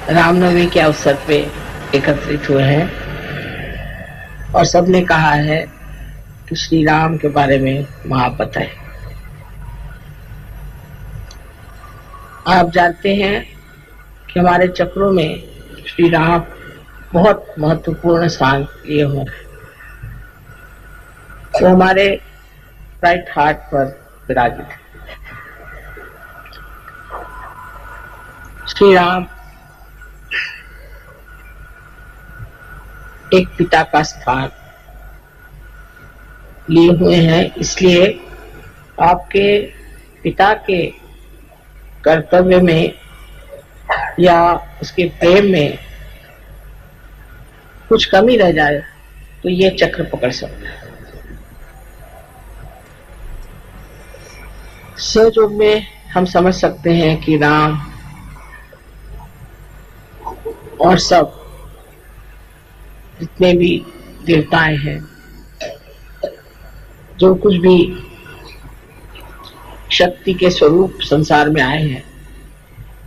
रामनवमी के अवसर पे एकत्रित हुए हैं और सबने कहा है कि श्री राम के बारे में वहां बताएं। आप जानते हैं कि हमारे चक्रों में श्री राम बहुत महत्वपूर्ण स्थान लिए हुए हैं। वो हमारे राइट हार्ट पर विराजित है। श्री राम एक पिता का स्थान लिए हुए हैं, इसलिए आपके पिता के कर्तव्य में या उसके प्रेम में कुछ कमी रह जाए तो ये चक्र पकड़ सकता है। सहयोग में हम समझ सकते हैं कि राम और सब जितने भी देवताएं हैं, जो कुछ भी शक्ति के स्वरूप संसार में आए हैं,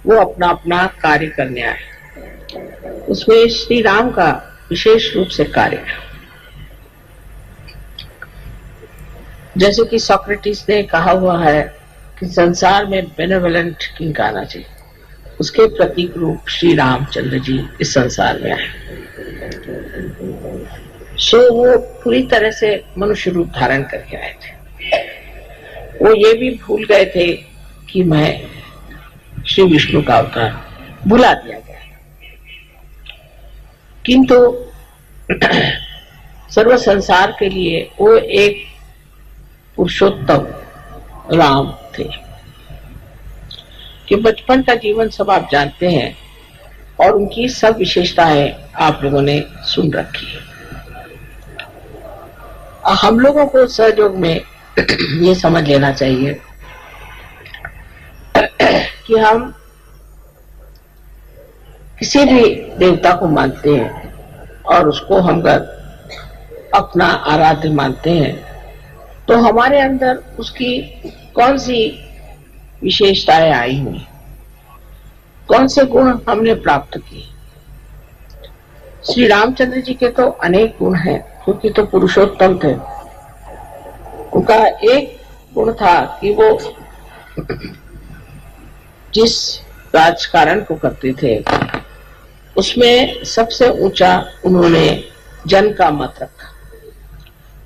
वो अपना अपना कार्य करने आए। उसमें श्री राम का विशेष रूप से कार्य है। जैसे कि सोक्रेटिस ने कहा हुआ है कि संसार में बेनेवोलेंट किंग आना चाहिए, उसके प्रतीक रूप श्री रामचंद्र जी इस संसार में आए। सो वो पूरी तरह से मनुष्य रूप धारण करके आए थे। वो ये भी भूल गए थे कि मैं श्री विष्णु का अवतार, भुला दिया गया। किंतु सर्व संसार के लिए वो एक पुरुषोत्तम राम थे कि बचपन का जीवन सब आप जानते हैं और उनकी सब विशेषताएं आप लोगों ने सुन रखी है। हम लोगों को सहयोग में ये समझ लेना चाहिए कि हम किसी भी देवता को मानते हैं और उसको हम अपना आराध्य मानते हैं, तो हमारे अंदर उसकी कौन सी विशेषताएं आई हुई, कौन से गुण हमने प्राप्त किए। श्री रामचंद्र जी के तो अनेक गुण हैं, क्योंकि तो पुरुषोत्तम थे। उनका एक गुण था कि वो जिस राजकारण को करते थे उसमें सबसे ऊंचा उन्होंने जन का मत रखा,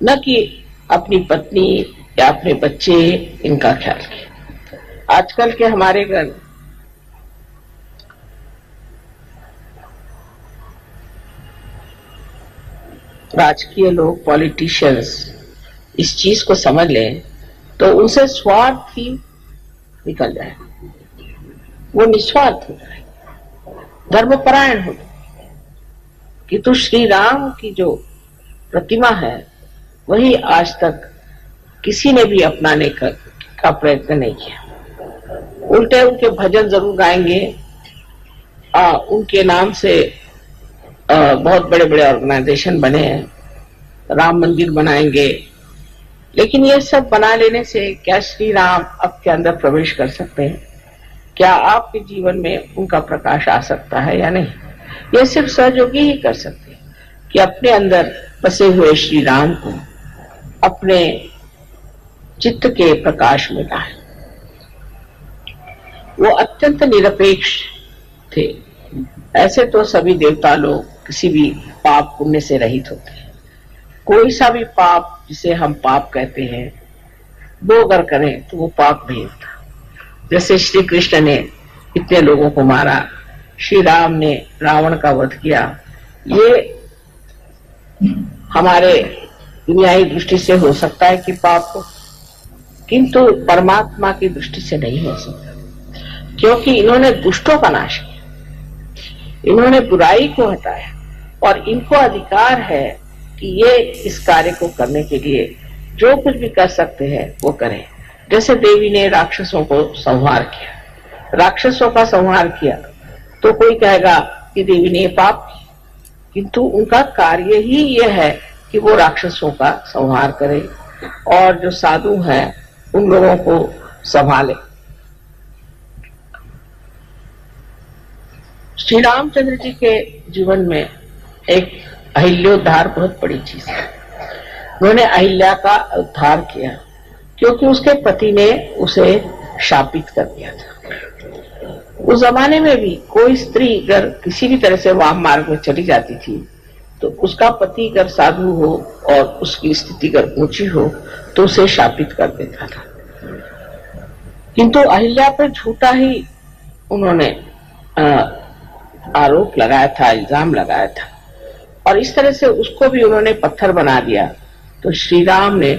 न कि अपनी पत्नी या अपने बच्चे इनका ख्याल किया। आजकल के हमारे घर राजकीय लोग, पॉलिटिशियंस इस चीज को समझ लें तो उनसे स्वार्थ ही निकल जाए, वो निस्वार्थ हो जाए, धर्मपरायण हो जाए। किंतु श्री राम की जो प्रतिमा है वही आज तक किसी ने भी अपनाने का प्रयत्न नहीं किया। उल्टे उनके भजन जरूर गाएंगे, उनके नाम से बहुत बड़े बड़े ऑर्गेनाइजेशन बने हैं, राम मंदिर बनाएंगे, लेकिन ये सब बना लेने से क्या श्री राम आपके अंदर प्रवेश कर सकते हैं? क्या आपके जीवन में उनका प्रकाश आ सकता है या नहीं? ये सिर्फ सहयोगी ही कर सकते हैं कि अपने अंदर बसे हुए श्री राम को अपने चित्त के प्रकाश में लाए। वो अत्यंत निरपेक्ष थे। ऐसे तो सभी देवता लोग किसी भी पाप पुण्य से रहित होते हैं। कोई सा भी पाप जिसे हम पाप कहते हैं वो अगर करें तो वो पाप नहीं होता। जैसे श्री कृष्ण ने इतने लोगों को मारा, श्री राम ने रावण का वध किया, ये हमारे दुनियावी दृष्टि से हो सकता है कि पाप हो, किंतु परमात्मा की दृष्टि से नहीं हो सकता, क्योंकि इन्होंने दुष्टों का नाश किया, इन्होंने बुराई को हटाया और इनको अधिकार है कि ये इस कार्य को करने के लिए जो कुछ भी कर सकते हैं वो करें। जैसे देवी ने राक्षसों को संहार किया, राक्षसों का संहार किया, तो कोई कहेगा कि देवी ने पाप किया, किंतु उनका कार्य ही ये है कि वो राक्षसों का संहार करे और जो साधु हैं उन लोगों को संभाले। श्री रामचंद्र जी के जीवन में एक अहिल्योद्धार बहुत बड़ी चीज है। उन्होंने अहिल्या का उद्धार किया क्योंकि उसके पति ने उसे शापित कर दिया था। उस जमाने में भी कोई स्त्री अगर किसी भी तरह से वाम मार्ग में चली जाती थी तो उसका पति अगर साधु हो और उसकी स्थिति अगर ऊंची हो तो उसे शापित कर देता था। किंतु अहिल्या पर झूठा ही उन्होंने आरोप लगाया था, इल्जाम लगाया था और इस तरह से उसको भी उन्होंने पत्थर बना दिया। तो श्री राम ने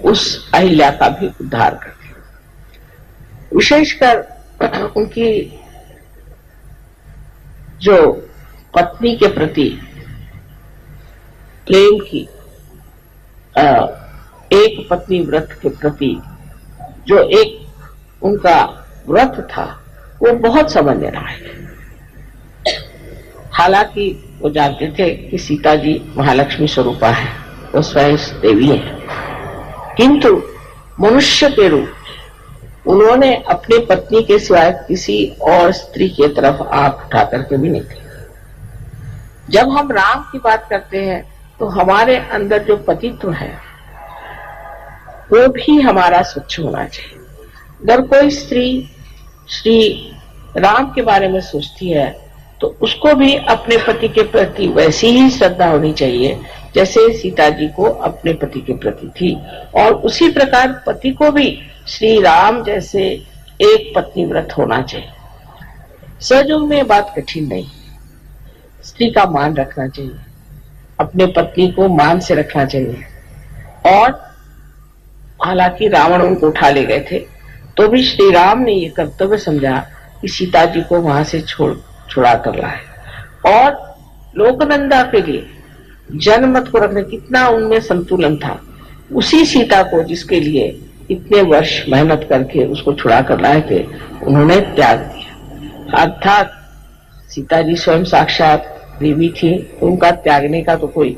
उस अहिल्या का भी उद्धार कर दिया। विशेषकर उनकी जो पत्नी के प्रति प्रेम की एक पत्नी व्रत के प्रति जो एक उनका व्रत था वो बहुत समझने लायक है। हालांकि वो जानते थे कि सीता जी महालक्ष्मी स्वरूपा है, वो स्वयं देवी है, किंतु मनुष्य के रूप उन्होंने अपनी पत्नी के सिवाय किसी और स्त्री की तरफ आंख उठा करके भी नहीं देखी। जब हम राम की बात करते हैं तो हमारे अंदर जो पतित्व है वो भी हमारा स्वच्छ होना चाहिए। अगर कोई स्त्री श्री राम के बारे में सोचती है तो उसको भी अपने पति के प्रति वैसी ही श्रद्धा होनी चाहिए जैसे सीता जी को अपने पति के प्रति थी, और उसी प्रकार पति को भी श्री राम जैसे एक पत्नी व्रत होना चाहिए। सहयोग में बात कठिन नहीं, स्त्री का मान रखना चाहिए, अपने पत्नी को मान से रखना चाहिए। और हालांकि रावण उनको उठा ले गए थे तो भी श्री राम ने ये कर्तव्य समझा कि सीता जी को वहां से छुड़ा कर लाए, और लोकनंदा के लिए जनमत को रखने कितना उनमें संतुलन था। उसी सीता को जिसके लिए इतने वर्ष मेहनत करके उसको छुड़ा कर लाए थे उन्होंने त्याग दिया। अर्थात सीता जी स्वयं साक्षात देवी थी, उनका त्यागने का तो कोई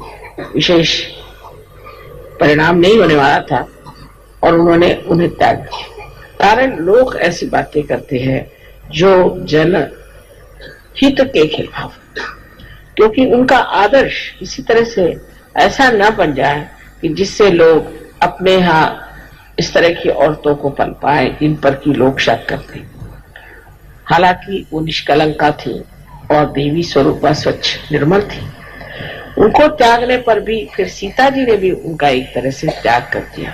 विशेष परिणाम नहीं होने वाला था और उन्होंने उन्हें त्याग दिया। कारण लोग ऐसी बातें करते हैं जो जन हित के खिलाफ, क्योंकि उनका आदर्श किसी तरह से ऐसा न बन जाए कि जिससे लोग अपने यहाँ इस तरह की औरतों को पल पाए इन पर की लोग शक करते। हालांकि वो निष्कलंका थी और देवी स्वरूपा स्वच्छ निर्मल थी। उनको त्यागने पर भी फिर सीता जी ने भी उनका एक तरह से त्याग कर दिया।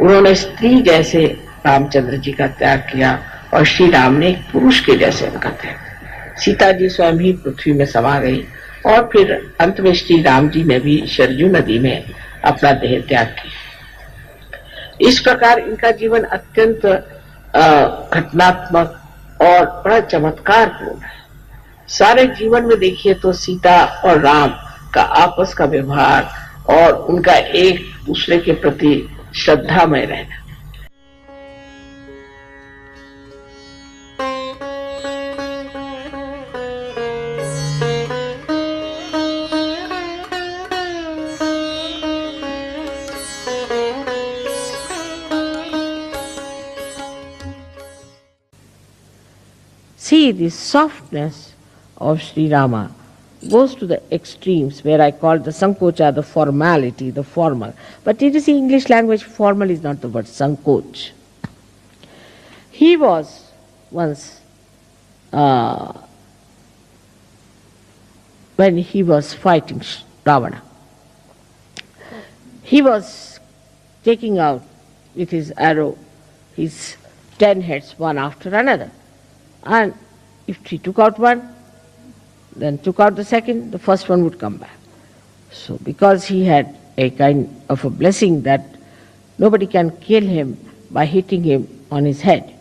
उन्होंने स्त्री जैसे रामचंद्र जी का त्याग किया और श्री राम ने एक पुरुष के जैसे उनका त्याग। सीता जी स्वयं ही पृथ्वी में समा गई और फिर अंत में श्री राम जी ने भी सरजू नदी में अपना देह त्याग किया। इस प्रकार इनका जीवन अत्यंत घटनात्मक और बड़ा चमत्कारपूर्ण है। सारे जीवन में देखिए तो सीता और राम का आपस का व्यवहार और उनका एक दूसरे के प्रति श्रद्धामय रहना। See, the softness of Sri Rama goes to the extremes where I call the sankocha the formality, the formal. But it is in English language, formal is not the word, sankoch. He was once, when he was fighting Ravana, he was taking out with his arrow his 10 heads one after another. And if he took out one, then took out the second, the first one would come back. So because he had a kind of a blessing that nobody can kill him by hitting him on his head.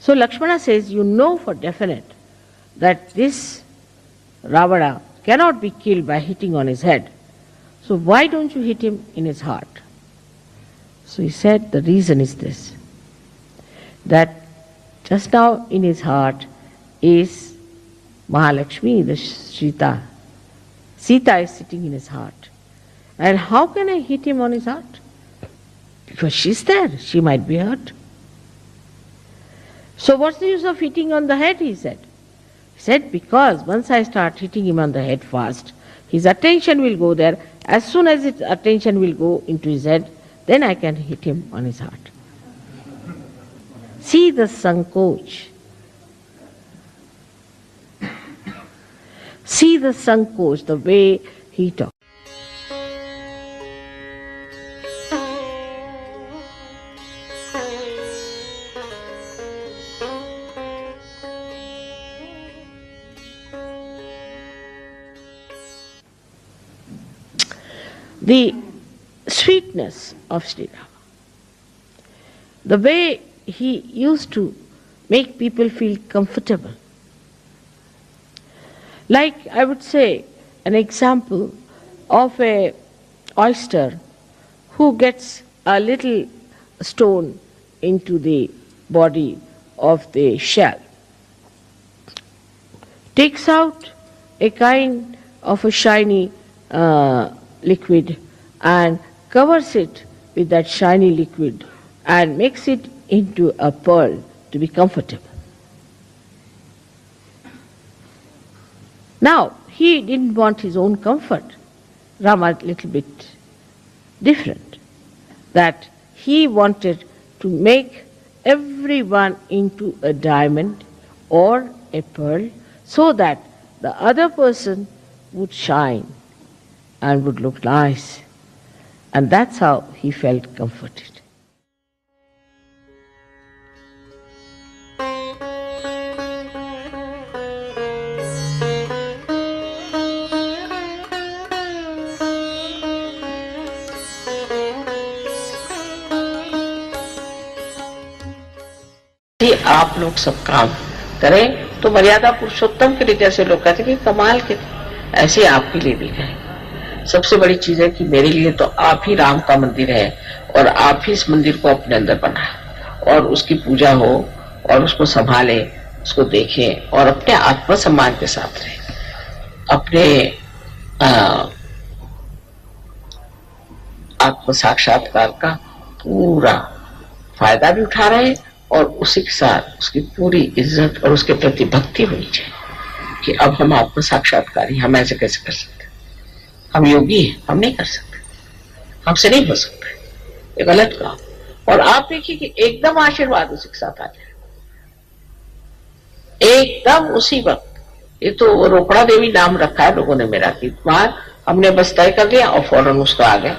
So Lakshmana says, you know for definite that this Ravana cannot be killed by hitting on his head. So why don't you hit him in his heart? So he said, the reason is this, that just now in his heart is Mahalakshmi, the Sita. Sita is sitting in his heart. And how can I hit him on his heart? Because she's there, she might be hurt. So what's the use of hitting on the head, he said. He said, because once I start hitting him on the head fast, his attention will go there. As soon as his attention will go into his head, then I can hit him on his heart. See the sankoch. See the sankoch, the way he talks. The sweetness of Sri Rama, the way he used to make people feel comfortable. Like, I would say, an example of a oyster who gets a little stone into the body of the shell, takes out a kind of a shiny liquid and covers it with that shiny liquid and makes it into a pearl to be comfortable. Now, he didn't want his own comfort. Rama a little bit different, that he wanted to make everyone into a diamond or a pearl so that the other person would shine and would look nice. And that's how he felt comforted. आप लोग सब काम करें तो मर्यादा पुरुषोत्तम के लिए, जैसे लोग कहते हैं कि कमाल के, ऐसे आपके लिए भी है। सबसे बड़ी चीज है कि मेरे लिए तो आप ही राम का मंदिर है और आप ही इस मंदिर को अपने अंदर बनाए और उसकी पूजा हो और उसको संभाले, उसको देखें और अपने आत्मसम्मान के साथ रहे, अपने आत्म साक्षात्कार का पूरा फायदा भी उठा रहे और उसी के साथ उसकी पूरी इज्जत और उसके प्रति भक्ति होनी चाहिए कि अब हम आत्म साक्षात्कारी, हम ऐसे कैसे कर सकते, हम योगी हैं, हम नहीं कर सकते, हमसे नहीं हो सकता, ये गलत काम। और आप देखिए कि एकदम आशीर्वाद उसी के साथ आ जाए, एकदम उसी वक्त। ये तो रोकड़ा देवी नाम रखा है लोगों ने मेरा, कि वहां हमने बस तय कर लिया और फौरन उसका आ गया।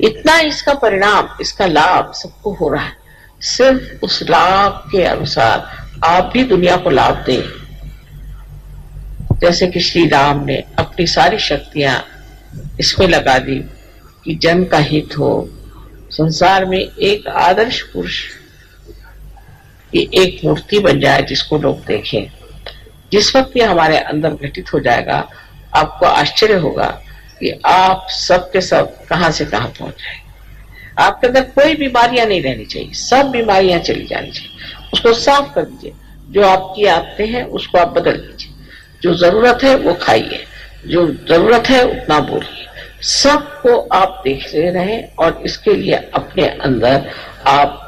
इतना इसका परिणाम, इसका लाभ सबको हो रहा है। सिर्फ उस लाभ के अनुसार आप भी दुनिया को लाभ दें, जैसे कि श्री राम ने अपनी सारी शक्तियां इसमें लगा दी कि जन का हित हो, संसार में एक आदर्श पुरुष की एक मूर्ति बन जाए जिसको लोग देखें। जिस वक्त ये हमारे अंदर घटित हो जाएगा, आपको आश्चर्य होगा कि आप सब के सब कहां से कहां पहुंच जाएंगे। आपके अंदर कोई बीमारियां नहीं रहनी चाहिए, सब बीमारियां चली जानी चाहिए। उसको साफ कर दीजिए, जो आपकी आदतें हैं उसको आप बदल दीजिए, जो जरूरत है वो खाइए, जो जरूरत है उतना बोलिए, सबको आप देखते रहें और इसके लिए अपने अंदर आप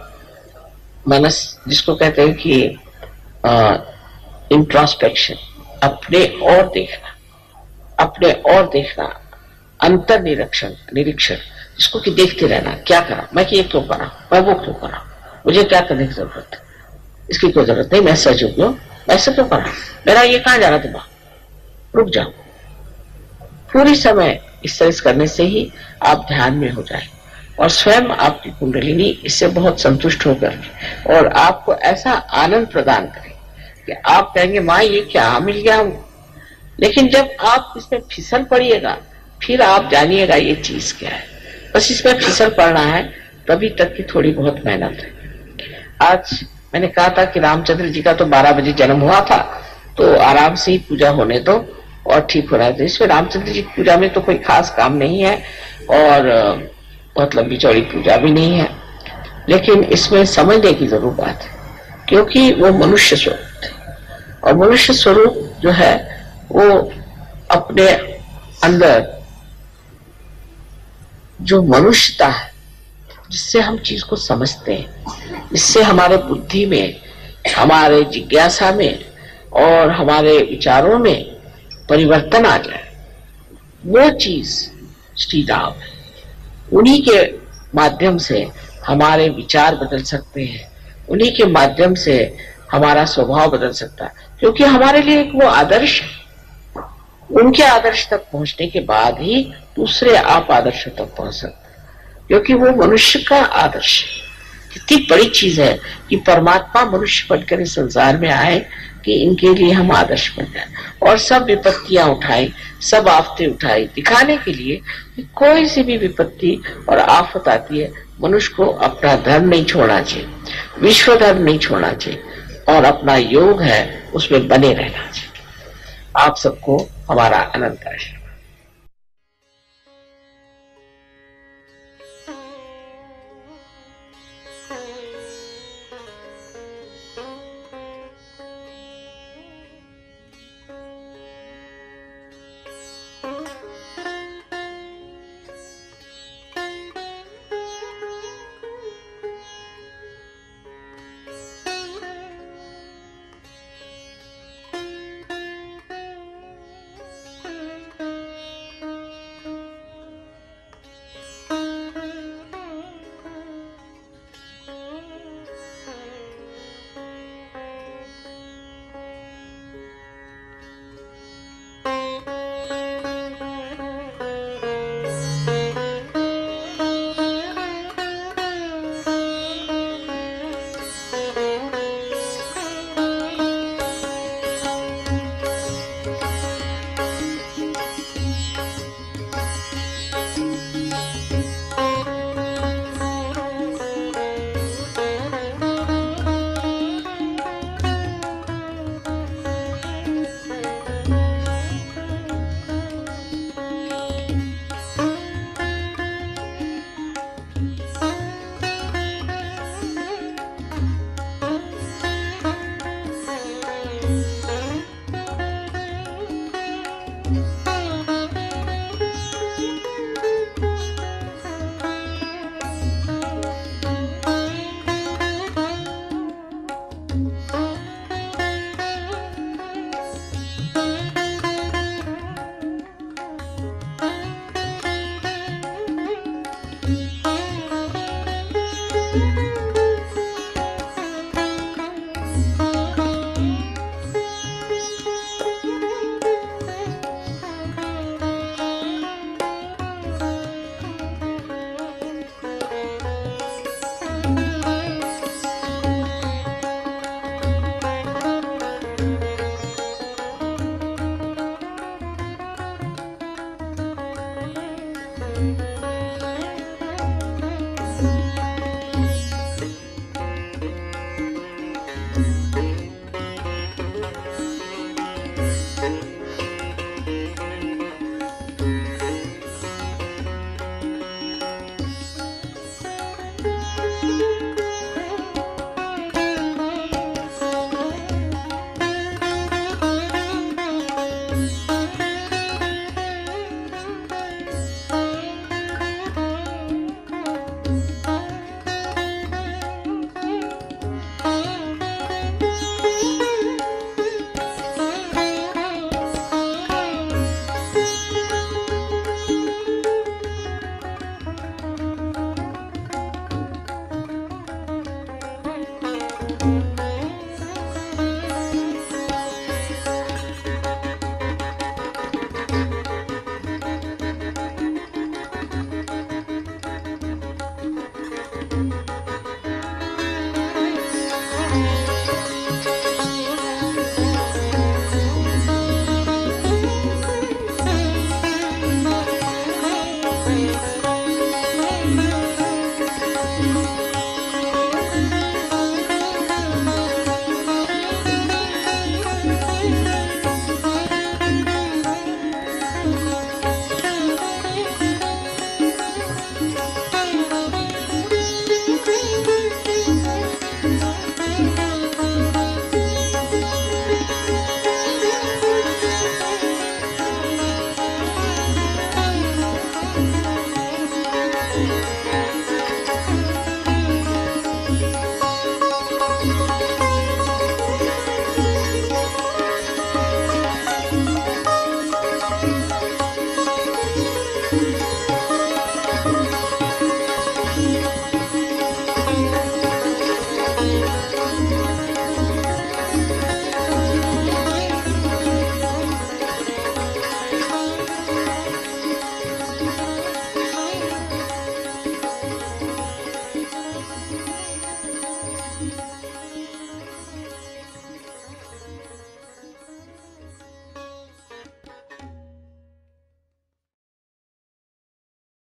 मनस, जिसको कहते हैं कि इंट्रोस्पेक्शन, अपने और देखना, अपने और देखना, अंतर निरीक्षण, जिसको कि देखते रहना, क्या करा मैं, कि ये क्यों करा, मैं वो क्यों करा, मुझे क्या करने की जरूरत है, इसकी कोई जरूरत नहीं, मैं सच हूं, मैं ऐसा क्यों करा, मेरा ये कहां जा रहा दिमाग, रुक जाओ। पूरी समय इस तरह करने से ही आप ध्यान में हो जाए और स्वयं आपकी कुंडलिनी इससे बहुत संतुष्ट होकर और आपको ऐसा आनंद प्रदान करे कि आप कहेंगे माँ ये क्या मिल गया हमको। लेकिन जब आप इसमें फिसल पड़िएगा, फिर आप जानिएगा ये चीज क्या है। बस इसमें फिसल पड़ना है, तभी तक की थोड़ी बहुत मेहनत है। आज मैंने कहा था कि रामचंद्र जी का तो 12 बजे जन्म हुआ था, तो आराम से ही पूजा होने दो और ठीक हो रहा है। तो इसमें रामचंद्र जी की पूजा में तो कोई खास काम नहीं है और मतलब बिचौड़ी पूजा भी नहीं है, लेकिन इसमें समझने की जरूर बात है, क्योंकि वो मनुष्य स्वरूप थे और मनुष्य स्वरूप जो है वो अपने अंदर जो मनुष्यता है, जिससे हम चीज को समझते हैं, इससे हमारे बुद्धि में, हमारे जिज्ञासा में और हमारे विचारों में परिवर्तन आ जाए, वो चीज श्री राम है। उन्हीं के माध्यम से हमारे विचार बदल सकते हैं, उन्हीं के माध्यम से हमारा स्वभाव बदल सकता है, क्योंकि हमारे लिए एक वो आदर्श है। उनके आदर्श तक पहुंचने के बाद ही दूसरे आप आदर्श तक पहुंच सकते हैं, क्योंकि वो मनुष्य का आदर्श है। कितनी बड़ी चीज है कि परमात्मा मनुष्य बनकर इस संसार में आए कि इनके लिए हम आदर्श बन जाए, और सब विपत्तियां उठाई, सब आफतें उठाई, दिखाने के लिए कि कोई सी भी विपत्ति और आफत आती है, मनुष्य को अपना धर्म नहीं छोड़ना चाहिए, विश्व धर्म नहीं छोड़ना चाहिए, और अपना योग है उसमें बने रहना चाहिए। आप सबको हमारा अनंत आशीर्वाद।